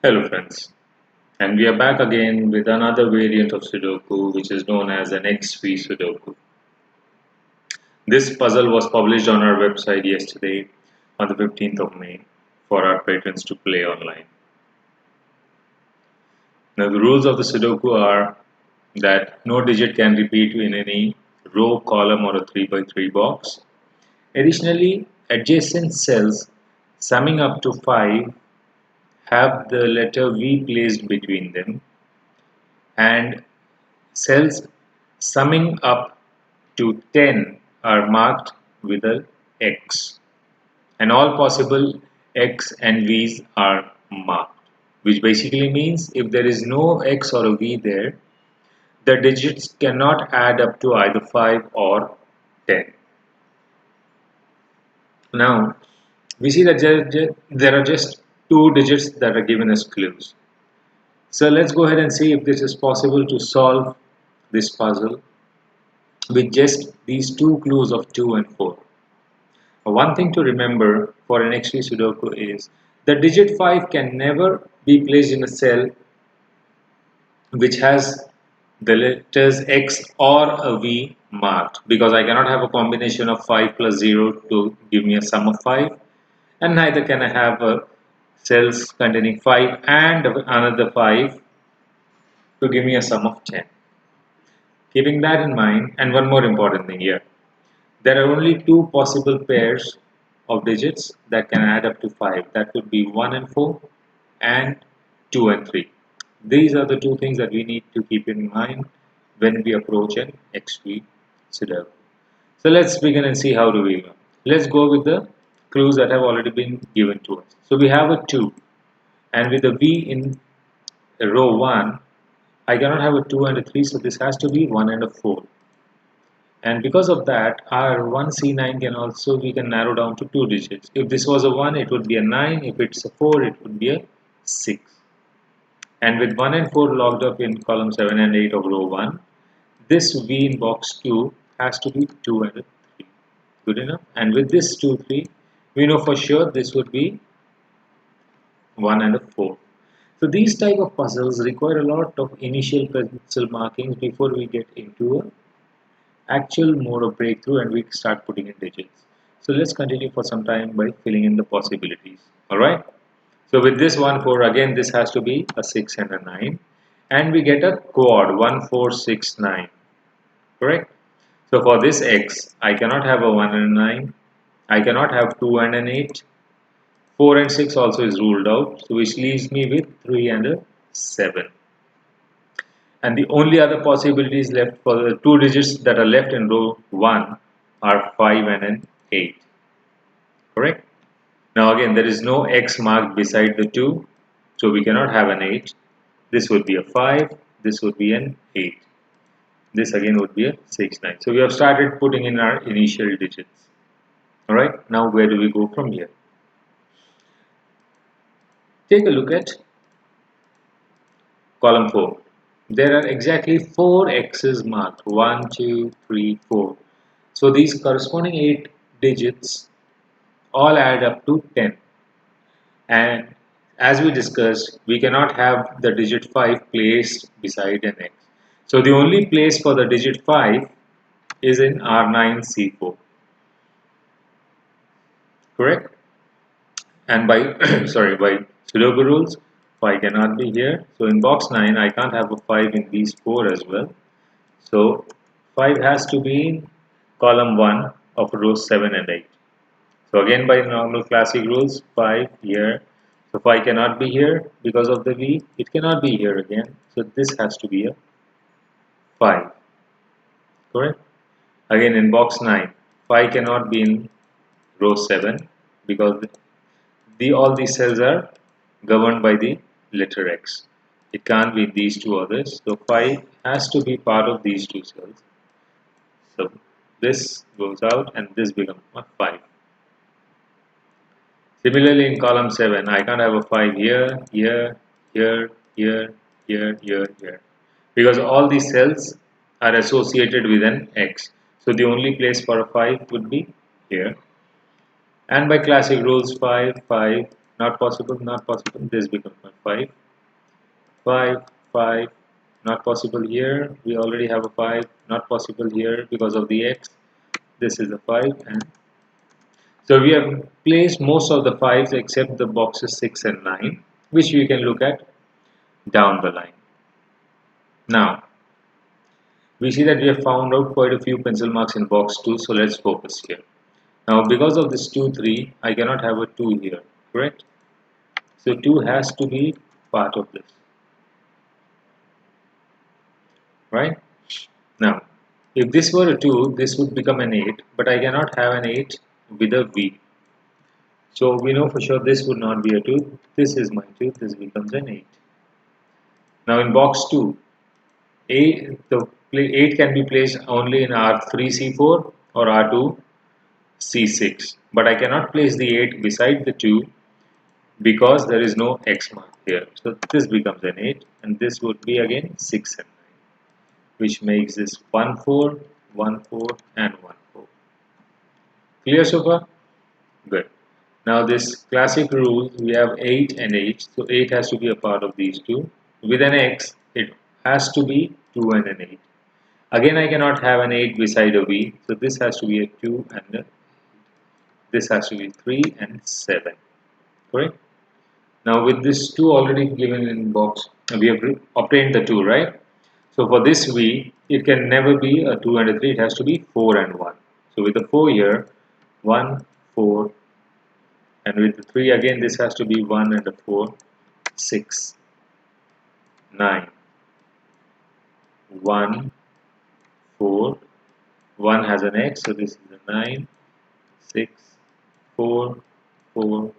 Hello friends, and we are back again with another variant of Sudoku which is known as an X-free Sudoku. This puzzle was published on our website yesterday on the 15th of May for our patrons to play online. Now the rules of the Sudoku are that no digit can repeat in any row, column or a 3 by 3 box. Additionally, adjacent cells summing up to 5 have the letter V placed between them, and cells summing up to 10 are marked with a X, and all possible X and V's are marked, which basically means if there is no X or a V there, the digits cannot add up to either 5 or 10. Now, we see that there are just two digits that are given as clues. So let's go ahead and see if this is possible to solve this puzzle with just these two clues of 2 and 4. One thing to remember for an XY Sudoku is the digit 5 can never be placed in a cell which has the letters X or a V marked, because I cannot have a combination of 5 plus 0 to give me a sum of 5, and neither can I have cells containing 5 and another 5 to give me a sum of 10. Keeping that in mind, and one more important thing here, there are only two possible pairs of digits that can add up to 5. That would be 1 and 4 and 2 and 3. These are the two things that we need to keep in mind when we approach an XV Sudoku. So let's begin and see how do we go. Let's go with the clues that have already been given to us. So we have a 2, and with a V in row 1, I cannot have a 2 and a 3, so this has to be 1 and a 4. And because of that, our 1C9 can also, we can narrow down to two digits. If this was a 1, it would be a 9. If it's a 4, it would be a 6. And with 1 and 4 logged up in column 7 and 8 of row 1, this V in box 2 has to be 2 and a 3. Good enough. And with this 2, 3, we know for sure this would be 1 and a 4. So these type of puzzles require a lot of initial pencil markings before we get into a actual mode of breakthrough and we start putting in digits. So let's continue for some time by filling in the possibilities. Alright. So with this 1, 4, again this has to be a 6 and a 9. And we get a quad 1, 4, 6, 9. Correct? So for this X, I cannot have a 1 and a 9. I cannot have 2 and an 8. 4 and 6 also is ruled out. So which leaves me with 3 and a 7. And the only other possibilities left for the two digits that are left in row 1 are 5 and an 8. Correct? Now again, there is no X marked beside the 2, so we cannot have an 8. This would be a 5, this would be an 8. This again would be a 6, 9. So we have started putting in our initial digits. Alright, now where do we go from here? Take a look at column 4. There are exactly 4 X's marked, 1, 2, 3, 4. So these corresponding 8 digits all add up to 10. And as we discussed, we cannot have the digit 5 placed beside an X. So the only place for the digit 5 is in R9C4. Correct? And by by Sudoku rules, 5 cannot be here. So in box 9, I can't have a 5 in these 4 as well. So 5 has to be in column 1 of rows 7 and 8. So again by normal classic rules, 5 here. So 5 cannot be here because of the V. It cannot be here again. So this has to be a 5. Correct? Again in box 9, 5 cannot be in row 7 because all these cells are governed by the letter X. It can't be these two others. So 5 has to be part of these two cells. So this goes out and this becomes a 5. Similarly in column 7, I can't have a 5 here, here, here, here, here, here, here. Because all these cells are associated with an X. So the only place for a 5 would be here. And by classic rules, 5, 5, not possible, not possible. This becomes my 5. 5, 5, not possible here. We already have a 5, not possible here because of the x. This is a 5, and so we have placed most of the 5s except the boxes 6 and 9, which we can look at down the line. Now, we see that we have found out quite a few pencil marks in box 2, so let's focus here. Now, because of this 2, 3, I cannot have a 2 here, correct? So 2 has to be part of this, right? Now, if this were a 2, this would become an 8, but I cannot have an 8 with a V. So we know for sure this would not be a 2. This is my 2, this becomes an 8. Now in box 2, 8 can be placed only in R3C4 or R2C6, but I cannot place the 8 beside the 2 because there is no X mark here. So this becomes an 8, and this would be again 6 and 9, which makes this 1 4, 1 4, and 1 4. Clear so far? Good. Now this classic rule, we have 8 and 8, so 8 has to be a part of these two. With an X, it has to be 2 and an 8. Again, I cannot have an 8 beside a V, so this has to be a 2 and this has to be 3 and 7. Correct? Now with this 2 already given in box, we have obtained the 2, right? So for this V, it can never be a 2 and a 3, it has to be 4 and 1. So with the 4 here, 1, 4, and with the 3 again, this has to be 1 and a 4, 6, 9, 1, 4, 1 has an X, so this is a 9, 6, 4, 4,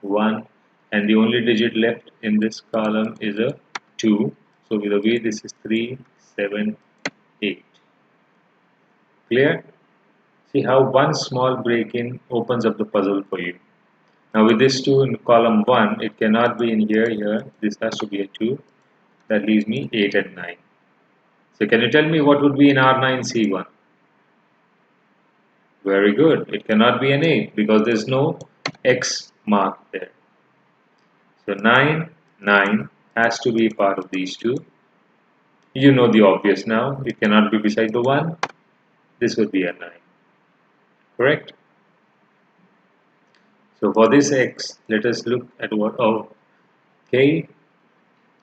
1, and the only digit left in this column is a 2. So with a V, this is 3, 7, 8. Clear? See how one small break-in opens up the puzzle for you. Now with this 2 in column 1, it cannot be in here. This has to be a 2. That leaves me 8 and 9. So can you tell me what would be in R9C1? Very good. It cannot be an 8 because there is no X mark there. So 9, 9 has to be part of these two. You know the obvious now. It cannot be beside the 1. This would be a 9. Correct? So for this X, let us look at what, okay.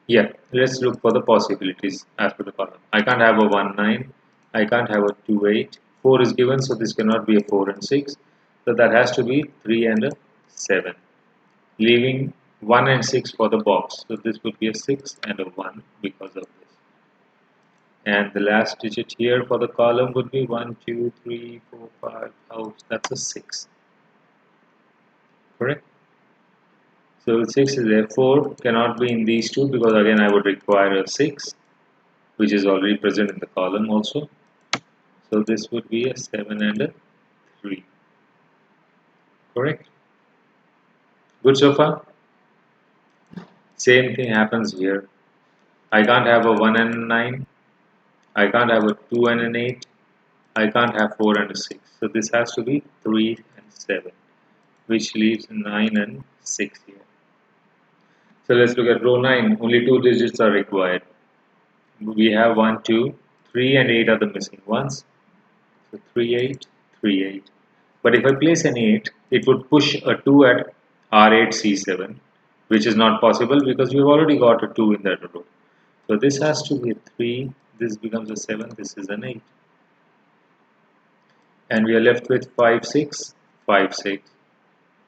Yeah, let's look for the possibilities as per the column. I can't have a 1, 9. I can't have a 2, 8. 4 is given, so this cannot be a 4 and 6. So that has to be 3 and a 7. Leaving 1 and 6 for the box. So this would be a 6 and a 1 because of this. And the last digit here for the column would be 1, 2, 3, 4, 5. Oh, that's a 6. Correct? So 6 is there. 4 cannot be in these two because again I would require a 6, which is already present in the column also. So this would be a 7 and a 3. Correct? Good so far? Same thing happens here. I can't have a 1 and a 9. I can't have a 2 and an 8. I can't have 4 and a 6. So this has to be 3 and 7, which leaves 9 and 6 here. So let's look at row 9. Only 2 digits are required. We have 1, 2, 3 and 8 are the missing ones. So 3, 8, 3, 8. But if I place an 8, it would push a 2 at R8, C7, which is not possible because we've already got a 2 in that row. So this has to be a 3, this becomes a 7, this is an 8. And we are left with 5, 6, 5, 6.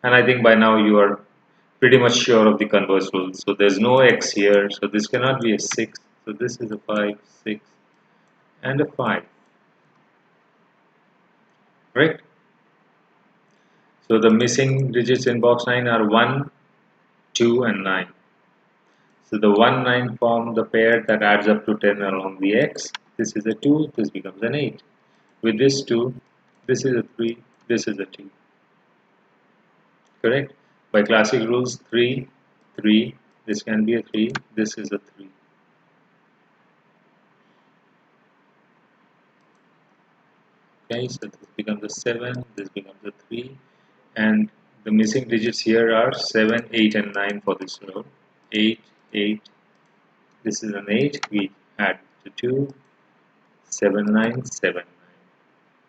And I think by now you are pretty much sure of the converse rule. So there's no X here, so this cannot be a 6. So this is a 5, 6, and a 5. Right? So the missing digits in box 9 are 1, 2, and 9. So the 1, 9 form the pair that adds up to 10 along the X. This is a 2, this becomes an 8. With this 2, this is a 3, this is a 2. Correct? By classic rules, 3, 3, this can be a 3, this is a 3. Okay, so this becomes a 7, this becomes a 3, and The missing digits here are 7, 8 and 9 for this row. 8, 8, this is an 8, we add the 2, 7, 9, 7, 9.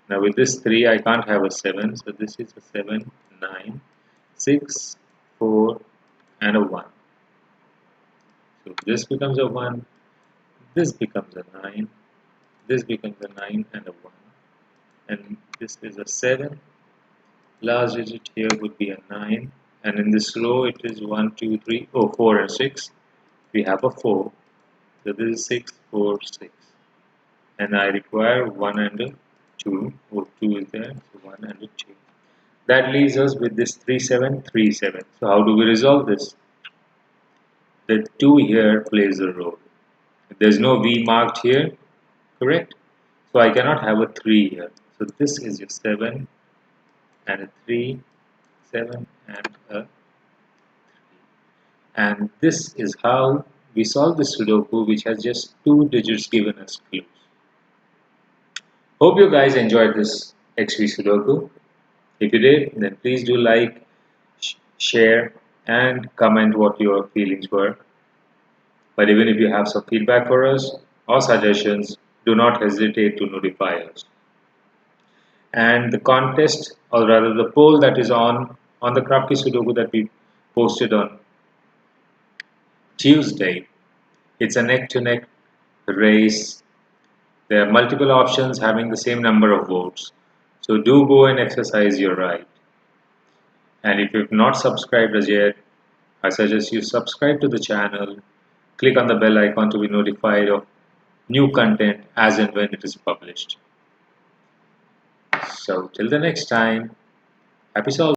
Now with this 3 I can't have a 7, so this is a 7, 9, 6, 4 and a 1. So this becomes a 1, this becomes a 9, this becomes a 9 and a 1. And this is a 7, last digit here would be a 9, and in this row it is 1, 2, 3, 4 and 6. We have a 4, so this is 6, 4, 6. And I require 1 and a 2, or 2 is there, so 1 and a 2. That leaves us with this 3, 7, 3, 7. So how do we resolve this? The 2 here plays a role. There's no V marked here, correct? So I cannot have a 3 here. So this is your 7 and a 3, 7 and a 3. And this is how we solve the Sudoku, which has just 2 digits given as clues. Hope you guys enjoyed this XV Sudoku. If you did, then please do like, share and comment what your feelings were. But even if you have some feedback for us or suggestions, do not hesitate to notify us. And the contest, or rather the poll that is on the Crafty Sudoku that we posted on Tuesday, it's a neck-to-neck race. There are multiple options having the same number of votes. So do go and exercise your right. And if you've not subscribed as yet, I suggest you subscribe to the channel, click on the bell icon to be notified of new content as and when it is published. So till the next time, happy solving.